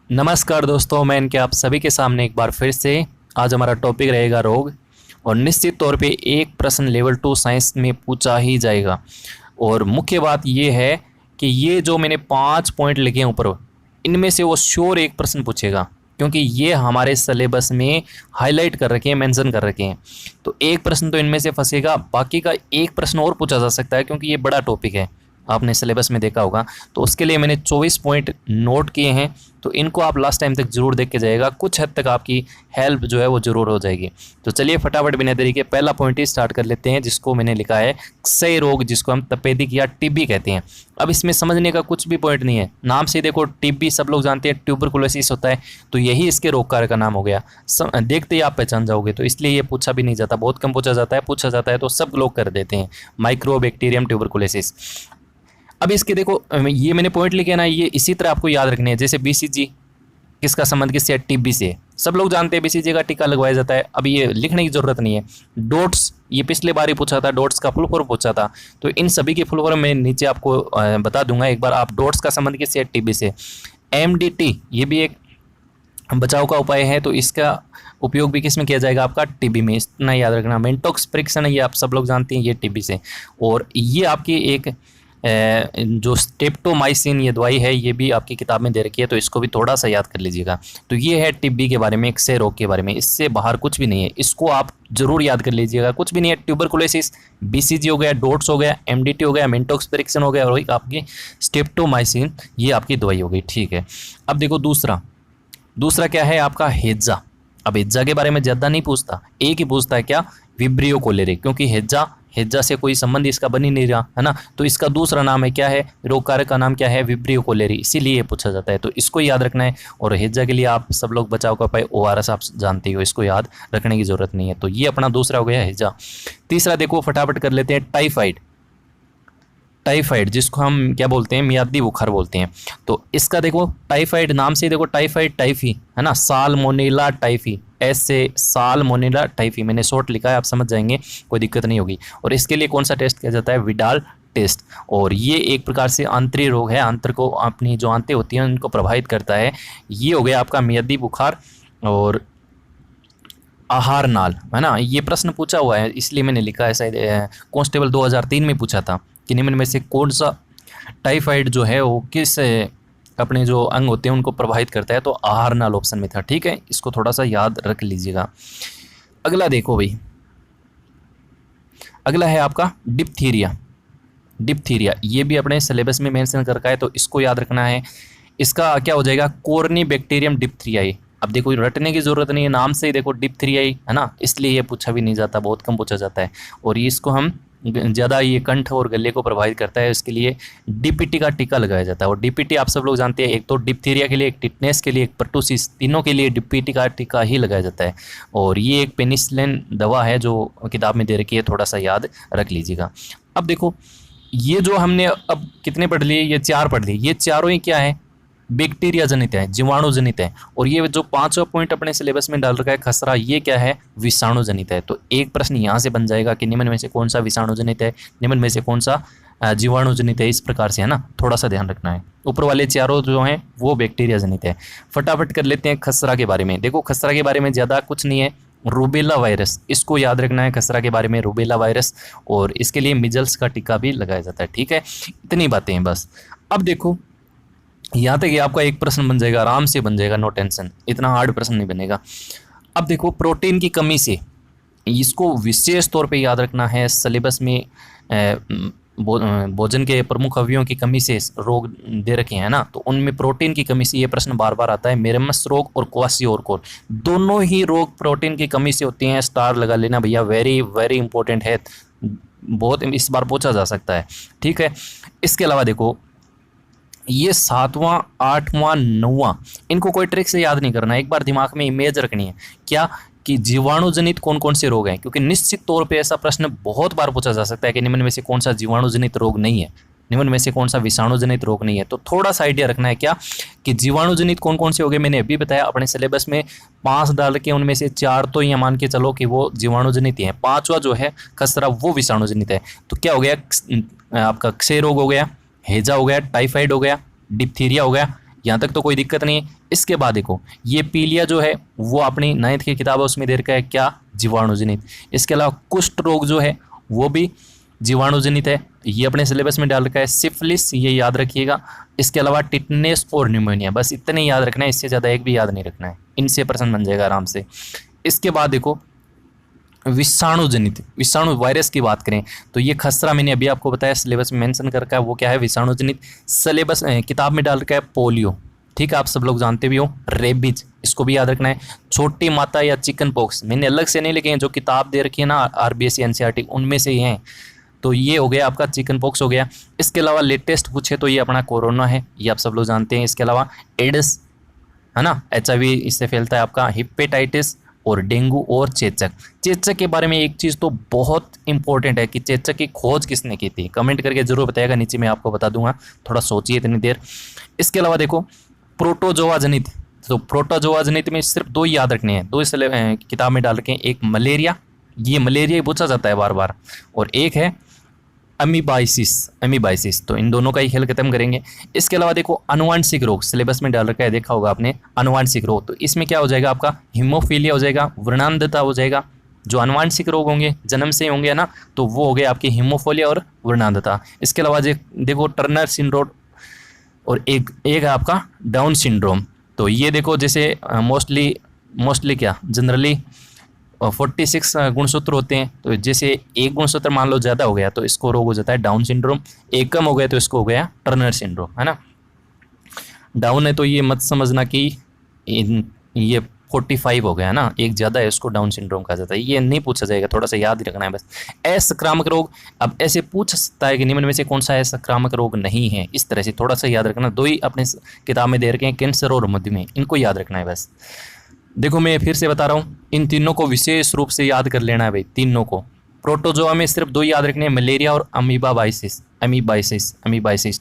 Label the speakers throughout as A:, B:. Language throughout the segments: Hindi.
A: नमस्कार दोस्तों, मैं इनके आप सभी के सामने एक बार फिर से। आज हमारा टॉपिक रहेगा रोग। और निश्चित तौर पे एक प्रश्न लेवल 2 साइंस में पूछा ही जाएगा। और मुख्य बात ये है कि ये जो मैंने 5 पॉइंट लिखे हैं ऊपर, इनमें से वो श्योर एक प्रश्न पूछेगा, क्योंकि ये हमारे सिलेबस में हाईलाइट कर रखे हैं, मेंशन कर रखे हैं। तो एक प्रश्न तो इनमें से फंसेगा, बाकी का एक प्रश्न और पूछा जा सकता है, क्योंकि ये बड़ा टॉपिक है, आपने सिलेबस में देखा होगा। तो उसके लिए मैंने 24 पॉइंट नोट किए हैं, तो इनको आप लास्ट टाइम तक जरूर देख के जाइएगा, कुछ हद तक आपकी हेल्प जो है वो जरूर हो जाएगी। तो चलिए फटाफट बिना देरी के पहला पॉइंट ही स्टार्ट कर लेते हैं, जिसको मैंने लिखा है क्षय रोग, जिसको हम तपेदिक या टीबी कहते हैं। अब इसमें समझने का कुछ भी पॉइंट नहीं है, नाम से देखो टीबी सब लोग जानते हैं, ट्यूबरकुलोसिस होता है, तो यही इसके रोग कारक का नाम हो गया। देखते ही आप पहचान जाओगे, तो इसलिए ये पूछा भी नहीं जाता, बहुत कम पूछा जाता है तो सब लोग कर देते हैं, माइक्रोबैक्टीरियम ट्यूबरकुलोसिस। अब इसके देखो, ये मैंने पॉइंट लिखे ना, ये इसी तरह आपको याद रखने हैं। जैसे बीसीजी, किसका संबंध किससे है? टीबी से। सब लोग जानते हैं बीसीजी का टीका लगवाया जाता है, अब ये लिखने की जरूरत नहीं है। डॉट्स, ये पिछले बार ही पूछा था, डॉट्स का फुल फॉर्म पूछा था, तो इन सभी की फुल फॉर्म मैं नीचे आपको बता दूंगा एक बार। आप डॉट्स का संबंध किससे है? टीबी से। एमडीटी, ये भी एक बचाव का उपाय है, तो इसका उपयोग भी किस में किया जाएगा? आपका टीबी में, इतना याद रखना। मेंटोक्स प्रिक्सन, ये आप सब लोग जानते हैं, ये टीबी से। और ये आपकी एक जो स्ट्रेप्टोमाइसिन ये दवाई है, ये भी आपकी किताब में दे रखी है, तो इसको भी थोड़ा सा याद कर लीजिएगा। तो ये है टीबी के बारे में, क्षय रोग के बारे में, इससे बाहर कुछ भी नहीं है, इसको आप जरूर याद कर लीजिएगा। कुछ भी नहीं है, ट्यूबरकुलोसिस, बीसीजी हो गया, डॉट्स हो गया, एमडीटी हो गया, मेंटोक्स प्रिक्सन हो गया, और आपकी स्ट्रेप्टोमाइसिन, ये आपकी दवाई हो गई। ठीक है, अब देखो दूसरा क्या है आपका? हेजा। अब हेजा के बारे में ज़्यादा नहीं पूछता, एक ही पूछता है, क्या? विब्रियो कोलेरे, क्योंकि हेजा से कोई संबंध इसका बन ही नहीं रहा है ना, तो इसका दूसरा नाम है, क्या है? रोग कारक का नाम क्या है? विब्रियो कोलेरी, इसीलिए ये पूछा जाता है, तो इसको याद रखना है। और हेजा के लिए आप सब लोग बचाव का उपाय ओआरएस आप जानते हो, इसको याद रखने की जरूरत नहीं है। तो ये अपना दूसरा हो गया हेजा। तीसरा देखो, फटाफट कर लेते हैं, टाइफाइड, जिसको हम क्या बोलते हैं? मियादी बुखार बोलते हैं। तो इसका देखो, टाइफाइड नाम से देखो, टाइफाइड, टाइफी है ना, साल्मोनेला टाइफी, ऐसे साल्मोनेला टाइफी मैंने शॉर्ट लिखा है, आप समझ जाएंगे, कोई दिक्कत नहीं होगी। और इसके लिए कौन सा टेस्ट किया जाता है? Widal test. और ये एक प्रकार से आंतरिक रोग है, आंत्र को, अपनी जो आंतें होती हैं उनको प्रभावित करता है। ये हो गया आपका मियादी बुखार। और आहार नाल है ना, ये प्रश्न पूछा हुआ है, इसलिए मैंने लिखा है, शायद कांस्टेबल 2003 में पूछा था कि निम्न में से कौन सा टाइफाइड जो है वो किस अपने जो अंग होते हैं उनको प्रभावित करता है, तो आहार नाल ऑप्शन में था। ठीक है, इसको थोड़ा सा याद रख लीजिएगा। अगला देखो भाई, अगला है आपका डिप्थीरिया, ये भी अपने सिलेबस में मेंशन कर रखा है, तो इसको याद रखना है। इसका क्या हो जाएगा? कोर्नीबैक्टीरियम डिप्थीरियाई। अब देखो, रटने की जरूरत नहीं है, नाम से ही देखो डिप्थीरियाई है ना, इसलिए ये पूछा भी नहीं जाता, बहुत कम पूछा जाता है। और इसको हम ज़्यादा, ये कंठ और गले को प्रभावित करता है, इसके लिए डीपीटी का टीका लगाया जाता है। और डीपीटी आप सब लोग जानते हैं, एक तो डिप्थीरिया के लिए, एक टिटनेस के लिए, एक पर्टूसिस, तीनों के लिए डीपीटी का टीका ही लगाया जाता है। और ये एक पेनिसिलिन दवा है जो किताब में दे रखी है, थोड़ा सा याद रख लीजिएगा। अब देखो, ये जो हमने अब कितने पढ़ लिए? ये 4 पढ़ लिए, ये चारों ही क्या है? बैक्टीरिया जनित है, जीवाणु जनित है। और ये जो 5वां पॉइंट अपने सिलेबस में डाल रखा है खसरा, ये क्या है? विषाणु जनित है। तो एक प्रश्न यहाँ से बन जाएगा कि निम्न में से कौन सा विषाणु जनित है, निम्न में से कौन सा जीवाणु जनित है, इस प्रकार से है ना, थोड़ा सा ध्यान रखना है। ऊपर वाले चारों जो हैं वो बैक्टीरिया जनित है। फटाफट कर लेते हैं खसरा के बारे में। देखो, खसरा के बारे में ज़्यादा कुछ नहीं है, रूबेला वायरस, इसको याद रखना है खसरा के बारे में, रूबेला वायरस। और इसके लिए मिजल्स का टीका भी लगाया जाता है। ठीक है, इतनी बातें हैं बस। अब देखो, यहाँ तक ये आपका एक प्रश्न बन जाएगा, आराम से बन जाएगा, नो टेंशन, इतना हार्ड प्रश्न नहीं बनेगा। अब देखो, प्रोटीन की कमी से, इसको विशेष तौर पे याद रखना है, सिलेबस में भोजन के प्रमुख अवयवों की कमी से रोग दे रखे हैं ना, तो उनमें प्रोटीन की कमी से ये प्रश्न बार बार आता है। मेरमस रोग और क्वासियोरकोर, दोनों ही रोग प्रोटीन की कमी से होती हैं, स्टार लगा लेना भैया, वेरी वेरी इंपॉर्टेंट है, बहुत इस बार पूछा जा सकता है। ठीक है, इसके अलावा देखो, ये 7वां, 8वां, 9वां, इनको कोई ट्रिक से याद नहीं करना, एक बार दिमाग में इमेज रखनी है, क्या? कि जीवाणु जनित कौन कौन से रोग हैं, क्योंकि निश्चित तौर पे ऐसा प्रश्न बहुत बार पूछा जा सकता है कि निम्न में से कौन सा जीवाणु जनित रोग नहीं है, निम्न में से कौन सा विषाणु जनित रोग नहीं है। तो थोड़ा सा आइडिया रखना है, क्या? कि जीवाणु जनित कौन कौन से हो गए, मैंने अभी बताया, अपने सिलेबस में 5 डाल के उनमें से 4 तो ये मान के चलो कि वो जीवाणु जनित ही है, 5वां जो है खसरा वो विषाणु जनित है। तो क्या हो गया? आपका क्षय रोग हो गया, हेजा हो गया, टाइफाइड हो गया, डिप्थीरिया हो गया, यहाँ तक तो कोई दिक्कत नहीं है। इसके बाद देखो ये पीलिया जो है वो अपनी 9th की किताब है उसमें दे रखा है क्या, जीवाणुजनित। इसके अलावा कुष्ठ रोग जो है वो भी जीवाणुजनित है, ये अपने सिलेबस में डाल रखा है। सिफिलिस ये याद रखिएगा। इसके अलावा टिटनेस और न्यूमोनिया, बस इतने याद रखना है, इससे ज़्यादा एक भी याद नहीं रखना है, इनसे प्रश्न बन जाएगा आराम से। इसके बाद देखो विषाणु जनित, विषाणु वायरस की बात करें तो ये खसरा मैंने अभी आपको बताया सिलेबस में मेंशन कर रखा है, वो क्या है, विषाणु जनित। सिलेबस किताब में डाल रखा है पोलियो, ठीक है, आप सब लोग जानते भी हो। रेबीज, इसको भी याद रखना है। छोटी माता या चिकन पॉक्स, मैंने अलग से नहीं लिखे हैं, जो किताब दे रखी है ना RBSE NCERT उनमें से ही हैं। तो ये हो गया आपका चिकन पॉक्स हो गया। इसके अलावा लेटेस्ट पूछे तो ये अपना कोरोना है, ये आप सब लोग जानते हैं। इसके अलावा एड्स है ना, HIV इससे फैलता है आपका, हेपेटाइटिस और डेंगू और चेचक। चेचक के बारे में एक चीज़ तो बहुत इंपॉर्टेंट है कि चेचक की खोज किसने की थी, कमेंट करके जरूर बताइएगा, नीचे मैं आपको बता दूंगा, थोड़ा सोचिए इतनी देर। इसके अलावा देखो प्रोटोजोआ जनित, तो प्रोटोजोआ जनित में सिर्फ 2 याद रखने हैं, 2 किताब में डाल रखे हैं। एक मलेरिया, ये मलेरिया ही पूछा जाता है बार बार, और एक है अमीबाइसिस, तो इन दोनों का ही खेल खत्म करेंगे। इसके अलावा देखो अनुवांशिक रोग, सिलेबस में डाल रखा है, देखा होगा आपने अनुवांशिक रोग, तो इसमें क्या हो जाएगा आपका, हीमोफीलिया हो जाएगा, वर्णांधता हो जाएगा। जो अनुवांशिक रोग होंगे जन्म से होंगे ना, तो वो हो गए आपकी हीमोफीलिया और वर्णांधता। इसके अलावा देखो टर्नर सिंड्रोम, और एक है आपका डाउन सिंड्रोम। तो ये देखो जैसे मोस्टली क्या जनरली 46 गुणसूत्र होते हैं, तो जैसे एक गुणसूत्र मान लो ज़्यादा हो गया तो इसको रोग हो जाता है डाउन सिंड्रोम, एक कम हो गया तो इसको हो गया टर्नर सिंड्रोम, है ना। डाउन है तो ये मत समझना कि ये 45 हो गया ना, एक ज़्यादा है उसको डाउन सिंड्रोम कहा जाता है, ये नहीं पूछा जाएगा, थोड़ा सा याद ही रखना है बस। असंक्रामक रोग, अब ऐसे पूछ सकता है कि निम्न में से कौन सा असंक्रामक रोग नहीं है, इस तरह से थोड़ा सा याद रखना। 2 ही अपने किताब में दे रखे हैं, कैंसर और मधुमेह, इनको याद रखना है बस। देखो मैं फिर से बता रहा हूँ, इन तीनों को विशेष रूप से याद कर लेना है भाई, तीनों को। प्रोटोजोआ में सिर्फ 2 याद रखने हैं, मलेरिया और अमीबाइसिस,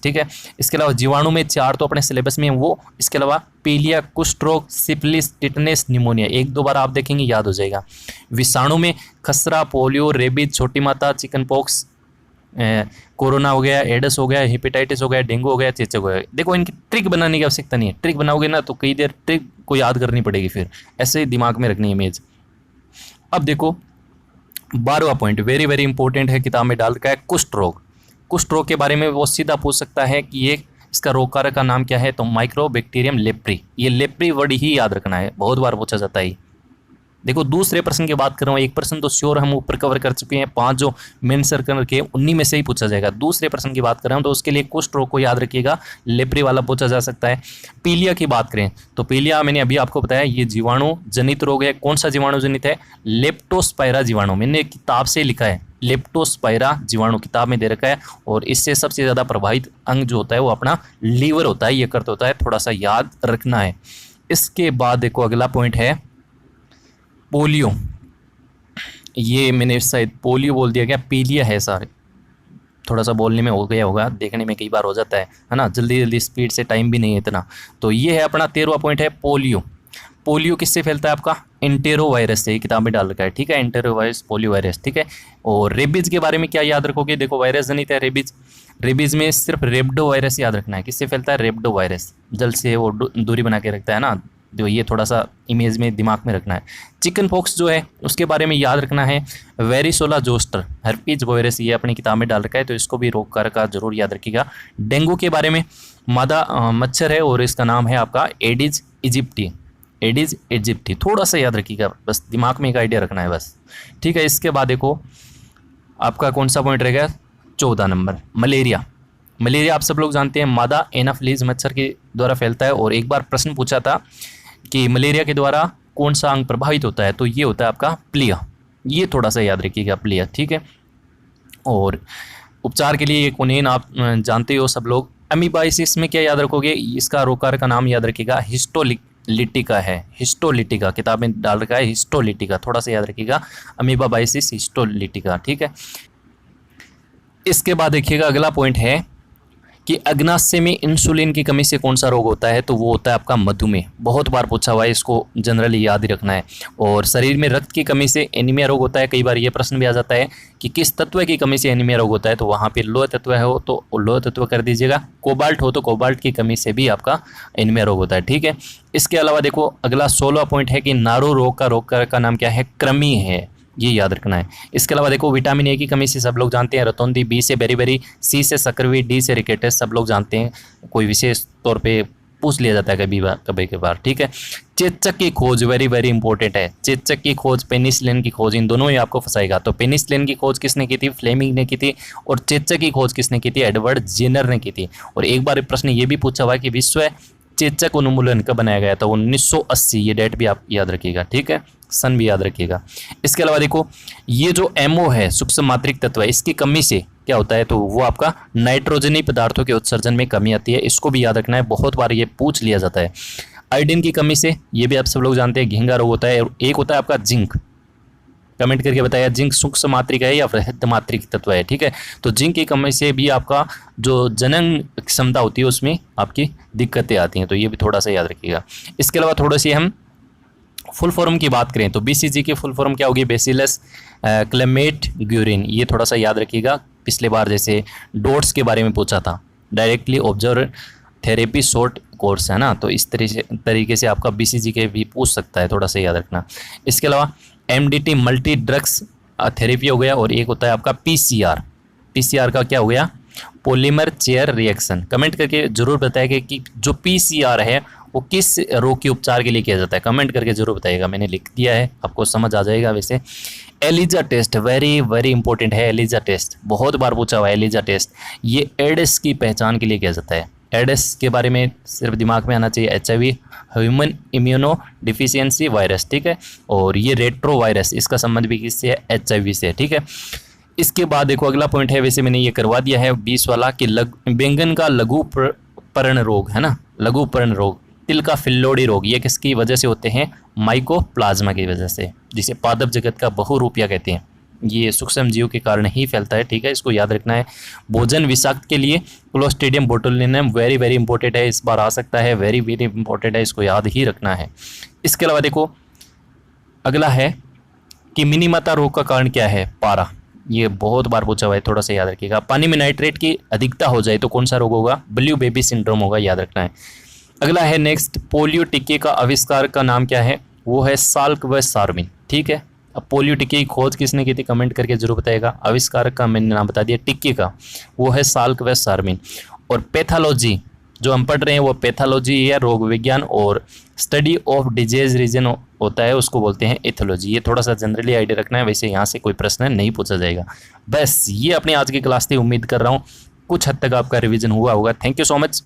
A: ठीक है। इसके अलावा जीवाणु में 4 तो अपने सिलेबस में वो, इसके अलावा पीलिया, कुष्ठ रोग, सिफिलिस, टिटनेस, निमोनिया, 1-2 बार आप देखेंगे याद हो जाएगा। विषाणु में खसरा, पोलियो, रेबीज, छोटी माता, चिकन पॉक्स, कोरोना हो गया, एड्स हो गया, हेपेटाइटिस हो गया, डेंगू हो गया, चेचक हो गया। देखो इनकी ट्रिक बनाने की आवश्यकता नहीं है, ट्रिक बनाओगे ना तो कई देर ट्रिक को याद करनी पड़ेगी, फिर ऐसे ही दिमाग में रखनी है इमेज। अब देखो 12वां पॉइंट वेरी वेरी इंपॉर्टेंट है, किताब में डाल रखा है कुष्ठ रोग। कुष्ठ रोग के बारे में वो सीधा पूछ सकता है कि ये इसका रोग कारक का नाम क्या है, तो माइक्रोबैक्टीरियम लेप्री, ये लेप्री वर्ड ही याद रखना है, बहुत बार पूछा जाता है। देखो दूसरे प्रश्न की बात कर रहा हूँ, एक प्रश्न तो श्योर हम ऊपर कवर कर चुके हैं, 5 जो मेन सर्कल के उन्हीं में से ही पूछा जाएगा। दूसरे प्रश्न की बात कर रहा हूँ तो उसके लिए कुष्ठ रोग को याद रखिएगा, लेप्री वाला पूछा जा सकता है। पीलिया की बात करें तो पीलिया मैंने अभी आपको बताया ये जीवाणु जनित रोग है। कौन सा जीवाणु जनित है, लेप्टोस्पाइरा जीवाणु, मैंने किताब से लिखा है, लेप्टोस्पाइरा जीवाणु किताब में दे रखा है। और इससे सबसे ज़्यादा प्रभावित अंग जो होता है वो अपना लीवर होता है, ये करता होता है, थोड़ा सा याद रखना है। इसके बाद देखो अगला पॉइंट है पोलियो, ये मैंने शायद पोलियो बोल दिया, क्या पीलिया है सर, थोड़ा सा बोलने में हो गया होगा, देखने में कई बार हो जाता है ना, जल्दी जल्दी स्पीड से, टाइम भी नहीं है इतना। तो ये है अपना 13वां पॉइंट है पोलियो। पोलियो किससे फैलता है आपका, एंटेरो वायरस से, किताब में डाल रखा है, ठीक है, एंटेरो वायरस, पोलियो वायरस, ठीक है। और रेबीज के बारे में क्या याद रखोगे, देखो वायरस जनित है रेबीज, रेबीज में सिर्फ रेबडो वायरस याद रखना है, किससे फैलता है, रेबडो वायरस, जल से वो दूरी बना के रखता है ना, तो ये थोड़ा सा इमेज में दिमाग में रखना है। चिकन पॉक्स जो है उसके बारे में याद रखना है, वेरिसोला जोस्टर, हर्पीज वायरस, ये अपनी किताब में डाल रखा है, तो इसको भी रोग कारक का जरूर याद रखिएगा। डेंगू के बारे में मादा मच्छर है और इसका नाम है आपका एडिज इजिप्टी, थोड़ा सा याद रखिएगा, बस दिमाग में एक आइडिया रखना है बस, ठीक है। इसके बाद देखो आपका कौन सा पॉइंट रहेगा, 14 नंबर, मलेरिया। मलेरिया आप सब लोग जानते हैं मादा एनाफिलीज मच्छर के द्वारा फैलता है, और एक बार प्रश्न पूछा था कि मलेरिया के द्वारा कौन सा अंग प्रभावित होता है, तो ये होता है आपका प्लिया, ये थोड़ा सा याद रखिएगा प्लिया, ठीक है। और उपचार के लिए कोनेन आप जानते हो सब लोग। अमीबाइसिस में क्या याद रखोगे, इसका रोग कारक का नाम याद रखिएगा, हिस्टोलिटिका है, हिस्टोलिटिका किताब में डाल रखा है, हिस्टोलिटिका, थोड़ा सा याद रखिएगा, अमीबाइसिस हिस्टोलिटिका, ठीक है। इसके बाद देखिएगा अगला पॉइंट है कि अग्नाशय में इंसुलिन की कमी से कौन सा रोग होता है, तो वो होता है आपका मधुमेह। बहुत बार पूछा हुआ है, इसको जनरली याद ही रखना है। और शरीर में रक्त की कमी से एनीमिया रोग होता है। कई बार ये प्रश्न भी आ जाता है कि किस तत्व की कमी से एनीमिया रोग होता है, तो वहाँ पे लोह तत्व हो तो लोह तत्व कर दीजिएगा, कोबाल्ट हो तो कोबाल्ट की कमी से भी आपका एनीमिया रोग होता है, ठीक है। इसके अलावा देखो अगला 16वां पॉइंट है कि नारू रोग का नाम क्या है, कृमि है, ये याद रखना है। इसके अलावा देखो विटामिन ए की कमी से सब लोग जानते हैं रतौंधी, बी से बेरीबेरी, सी से सकरवी, डी से रिकेटस, सब लोग जानते हैं। कोई विशेष तौर पे पूछ लिया जाता है कभी कभार, ठीक है। चेचक की खोज वेरी वेरी इंपॉर्टेंट है। चेचक की खोज, पेनिसिलिन की खोज, इन दोनों ही आपको फंसाएगा। तो पेनिसिलिन की खोज किसने की थी, फ्लेमिंग ने की थी। और चेचक की खोज किसने की थी, एडवर्ड जेनर ने की थी। और एक बार प्रश्न ये भी पूछा हुआ है कि विश्व चेचक उन्मूलन कब बनाया गया था, 1980। ये डेट भी आप याद रखिएगा, ठीक है, सन भी याद रखिएगा। इसके अलावा देखो ये जो एमओ है, सूक्ष्म मात्रिक तत्व है, इसकी कमी से क्या होता है, तो वो आपका नाइट्रोजनी पदार्थों के उत्सर्जन में कमी आती है। इसको भी याद रखना है, बहुत बार ये पूछ लिया जाता है। आयोडीन की कमी से, ये भी आप सब लोग जानते हैं, घेंगा रोग होता है। और एक होता है आपका जिंक, कमेंट करके बताया जिंक सूक्ष्म मात्रिक है या वृहद मात्रिक तत्व है, ठीक है। तो जिंक की कमी से भी आपका जो जनन क्षमता होती है उसमें आपकी दिक्कतें आती हैं, तो ये भी थोड़ा सा याद रखिएगा। इसके अलावा थोड़ा सी हम फुल फॉर्म की बात करें तो बीसीजी की फुल फॉर्म क्या होगी, बेसिलस क्लेमेट ग्यूरिन, ये थोड़ा सा याद रखिएगा। पिछले बार जैसे डोट्स के बारे में पूछा था, directly observe therapy short course है ना, तो इस तरीके से आपका बीसीजी के भी पूछ सकता है, थोड़ा सा याद रखना। इसके अलावा एमडीटी मल्टी ड्रग्स थेरेपी हो गया। और एक होता है आपका पीसीआर, पीसीआर का क्या हो गया, पॉलीमर चेयर रिएक्शन। कमेंट करके जरूर बताइएगा कि जो पीसीआर है वो किस रोग के उपचार के लिए किया जाता है, कमेंट करके जरूर बताइएगा। मैंने लिख दिया है, आपको समझ आ जाएगा। वैसे ELISA test very very important है। एलिजा टेस्ट बहुत बार पूछा हुआ है। एलिजा टेस्ट ये एड्स की पहचान के लिए किया जाता है। एड्स के बारे में सिर्फ दिमाग में आना चाहिए, HIV human immuno deficiency virus, ठीक है। और ये रेट्रो वायरस, इसका संबंध भी किससे है, एचआईवी से, ठीक है। इसके बाद देखो अगला पॉइंट है, वैसे मैंने ये करवा दिया है 20 वाला कि बैंगन का लघु पर्ण रोग है ना, लघु पर्ण रोग, तिल का फिल्लोड़ी रोग, ये किसकी वजह से होते हैं, माइकोप्लाज्मा की वजह से, जिसे पादप जगत का बहुरूपिया कहते हैं। ये सूक्ष्म जीव के कारण ही फैलता है, ठीक है, इसको याद रखना है। भोजन विषाक्त के लिए clostridium botulinum very very important है, इस बार आ सकता है, वेरी वेरी इंपॉर्टेंट है, इसको याद ही रखना है। इसके अलावा देखो अगला है कि मिनीमाता रोग का कारण क्या है, पारा, ये बहुत बार पूछा हुआ है, थोड़ा सा याद रखिएगा। पानी में नाइट्रेट की अधिकता हो जाए तो कौन सा रोग होगा, ब्लू बेबी सिंड्रोम होगा, याद रखना है। अगला है नेक्स्ट, पोलियो टीके का आविष्कार का नाम क्या है, वो है साल्क व सार्मिन, ठीक है। अब पोलियो टीके की खोज किसने की थी, कमेंट करके जरूर बताइएगा। आविष्कारक का मैंने नाम बता दिया, टीके का, वो है साल्क व सार्मिन। और पैथोलॉजी जो हम पढ़ रहे हैं वो पैथोलॉजी या रोग विज्ञान, और स्टडी ऑफ डिजीज रीजन होता है उसको बोलते हैं एथोलॉजी। ये थोड़ा सा जनरली आइडिया रखना है, वैसे यहाँ से कोई प्रश्न नहीं पूछा जाएगा। बस ये अपनी आज की क्लास थी, उम्मीद कर रहा हूँ कुछ हद तक आपका रिवीजन हुआ होगा। Thank you so much.